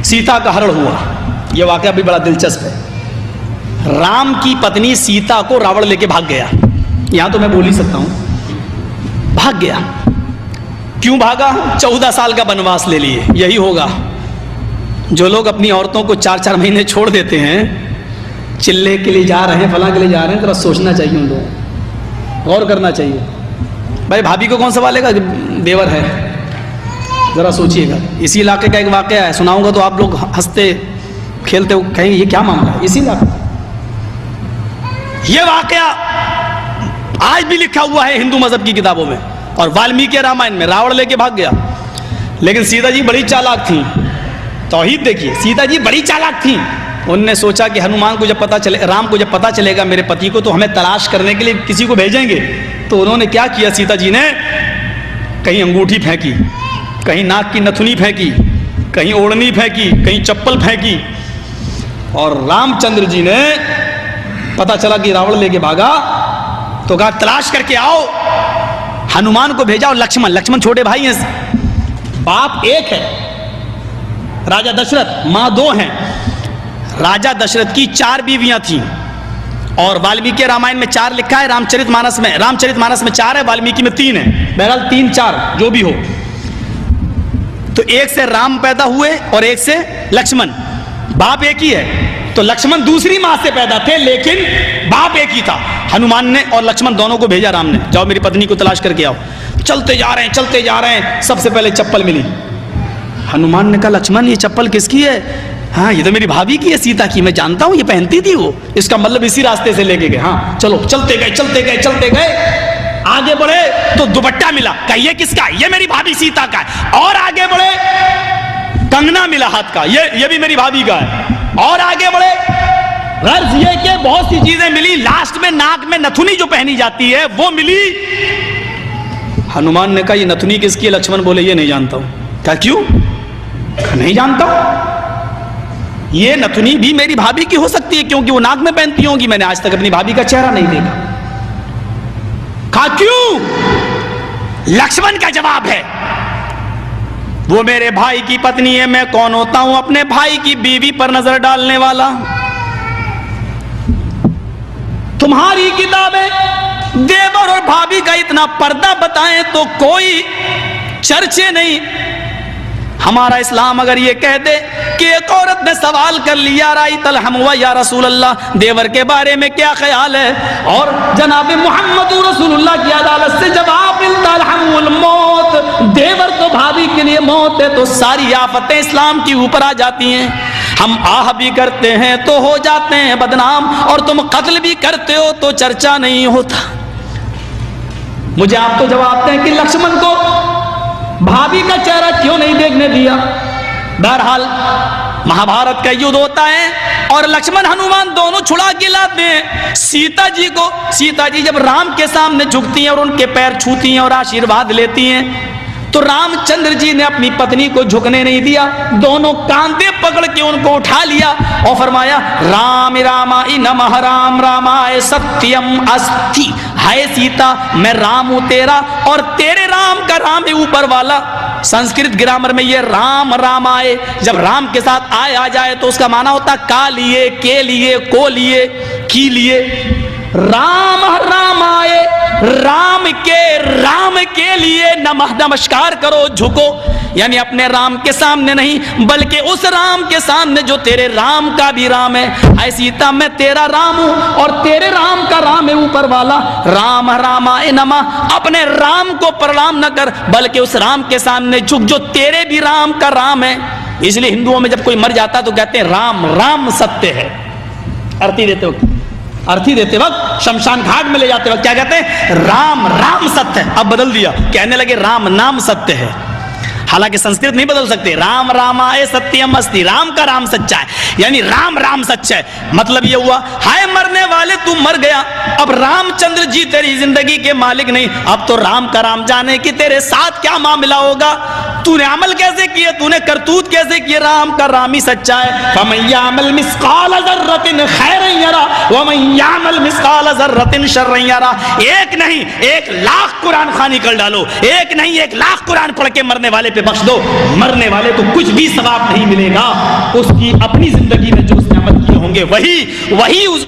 सीता का हरण हुआ। यह वाकया भी बड़ा दिलचस्प है। राम की पत्नी सीता को रावण लेके भाग गया। यहां तो मैं बोल ही सकता हूं, भाग गया। क्यों भागा? 14 साल का वनवास ले लिए। यही होगा जो लोग अपनी औरतों को 4-4 महीने छोड़ देते हैं, चिल्ले के लिए जा रहे हैं, फलां के लिए जा रहे हैं, थोड़ा सोचना चाहिए, उन लोगों गौर करना चाहिए। भाई भाभी को कौन संभालेगा? देवर है, जरा सोचिएगा। इसी इलाके का एक वाकया है, सुनाऊंगा तो आप लोग हंसते खेलते कहेंगे ये क्या मामला है। इसी इलाके ये वाकया आज भी लिखा हुआ है हिंदू मजहब की किताबों में और वाल्मीकि रामायण में। रावण लेके भाग गया, लेकिन सीता जी बड़ी चालाक थी। तौहीद देखिए, सीता जी बड़ी चालाक थी। उनने सोचा कि हनुमान को जब पता चले, राम को जब पता चलेगा मेरे पति को, तो हमें तलाश करने के लिए किसी को भेजेंगे। तो उन्होंने क्या किया, सीता जी ने कहीं अंगूठी फेंकी, कहीं नाक की नथुनी फेंकी, कहीं ओढ़नी फेंकी, कहीं चप्पल फेंकी। और रामचंद्र जी ने पता चला कि रावण लेके भागा, तो कहा तलाश करके आओ। हनुमान को भेजा और लक्ष्मण छोटे भाई हैं, बाप एक है। राजा दशरथ, मां 2 हैं। राजा दशरथ की 4 बीवियां थीं और वाल्मीकि रामायण में 4 लिखा है, रामचरितमानस में 4 है, वाल्मीकि में 3 है। बहरहाल 3-4 जो भी हो, तो एक से राम पैदा हुए और एक से लक्ष्मण। बाप एक ही है। तो लक्ष्मण दूसरी मां से पैदा थे, लेकिन बाप एक ही था। हनुमान ने और लक्ष्मण दोनों को भेजा राम ने, जाओ मेरी पत्नी को तलाश करके आओ। चलते जा रहे हैं, सबसे पहले चप्पल मिली। हनुमान ने कहा लक्ष्मण ये चप्पल किसकी है? हाँ ये तो मेरी भाभी की है, सीता की, मैं जानता हूं, ये पहनती थी वो। इसका मतलब इसी रास्ते से लेके गए। हाँ चलो, चलते गए। आगे बढ़े तो दुपट्टा मिला, कहा ये किसका? ये मेरी भाभी सीता का है। और आगे बढ़े, कंगना मिला हाथ का, ये भी मेरी भाभी का है। और आगे बढ़े, गर्ज ये के बहुत सी चीजें मिली। लास्ट में नाक में नथुनी जो पहनी जाती है वो मिली। हनुमान ने कहा ये नथुनी किसकी है? लक्ष्मण बोले ये नहीं जानता हूं। क्या क्यों? नहीं जानता हूं। ये नथुनी भी मेरी भाभी की हो सकती है क्योंकि वो नाक में पहनती होगी, मैंने आज तक अपनी भाभी का चेहरा नहीं देखा। कहा क्यों? लक्ष्मण का जवाब है वो मेरे भाई की पत्नी है, मैं कौन होता हूं अपने भाई की बीवी पर नजर डालने वाला? तुम्हारी किताबें देवर और भाभी का इतना पर्दा बताएं तो कोई चर्चे नहीं। हमारा इस्लाम अगर ये कह दे कि एक औरत ने सवाल कर लिया राई तल हमवा या रसूल अल्लाह, देवर के बारे में क्या ख्याल है, और जनाब मोहम्मद रसूलुल्लाह की अदालत से जवाब मिलता अलहमुल मौत, देवर तो भाभी के लिए मौत है, तो सारी आफतें इस्लाम की ऊपर आ जाती हैं। हम आह भी करते हैं तो हो जाते हैं बदनाम, और तुम कत्ल भी करते हो तो चर्चा नहीं होता। मुझे आप तो जवाब दें कि लक्ष्मण को भाभी का चेहरा क्यों नहीं देखने दिया? बहरहाल महाभारत का युद्ध होता है और लक्ष्मण हनुमान दोनों छुड़ा के लाते हैं सीता जी को। सीता जी जब राम के सामने झुकती हैं और उनके पैर छूती हैं और आशीर्वाद लेती हैं, तो रामचंद्र जी ने अपनी पत्नी को झुकने नहीं दिया, दोनों कांधे पकड़ के उनको उठा लिया और फरमाया राम रामाय नमः, राम रामाय सत्यम अस्ति। हाय सीता, मैं राम हूं तेरा और तेरे राम का राम है ऊपर वाला। संस्कृत ग्रामर में ये राम रामाय जब राम के साथ आए आ जाए तो उसका माना होता का लिए, के लिए, को लिए, की लिए। राम रामाय, राम के लिए नमस्कार करो, झुको, यानी अपने राम के सामने नहीं बल्कि उस राम के सामने जो तेरे राम का भी राम है। ऐ सीता, मैं तेरा राम हूं और तेरे राम का राम है ऊपर वाला। राम रामाय नमः, अपने राम को प्रणाम न कर बल्कि उस राम के सामने झुक जो तेरे भी राम का राम है। इसलिए हिंदुओं में जब कोई मर जाता तो कहते हैं राम राम सत्य है। अर्थी देते वक्त शमशान घाट में ले जाते वक्त क्या कहते हैं? राम राम सत्य है। अब बदल दिया, कहने लगे राम नाम सत्य है। हालांकि संस्कृत नहीं बदल सकते। राम रामाय सत्यम अस्ति, राम का राम सच्चा है, यानी राम राम सच्चा है। मतलब ये हुआ हाय मरने वाले तू मर गया, अब रामचंद्र जी तेरी जिंदगी के मालिक नहीं, अब तो राम का राम जाने कि तेरे साथ क्या मामला होगा। तूने अमल कैसे कैसे किए, तूने करतूत कैसे किए, राम का रामी सच्चा है। फमन यामल मिस्काल ज़र्रतिन खैरन यरा वमन यामल मिस्काल ज़र्रतिन शर्रन यरा। एक नहीं 1,00,000 कुरान खानी कर डालो, एक नहीं 1,00,000 कुरान पढ़ के मरने वाले पे बख्श दो, मरने वाले को कुछ भी सवाब नहीं मिलेगा। उसकी अपनी जिंदगी में जो उसने अमल किए होंगे वही उस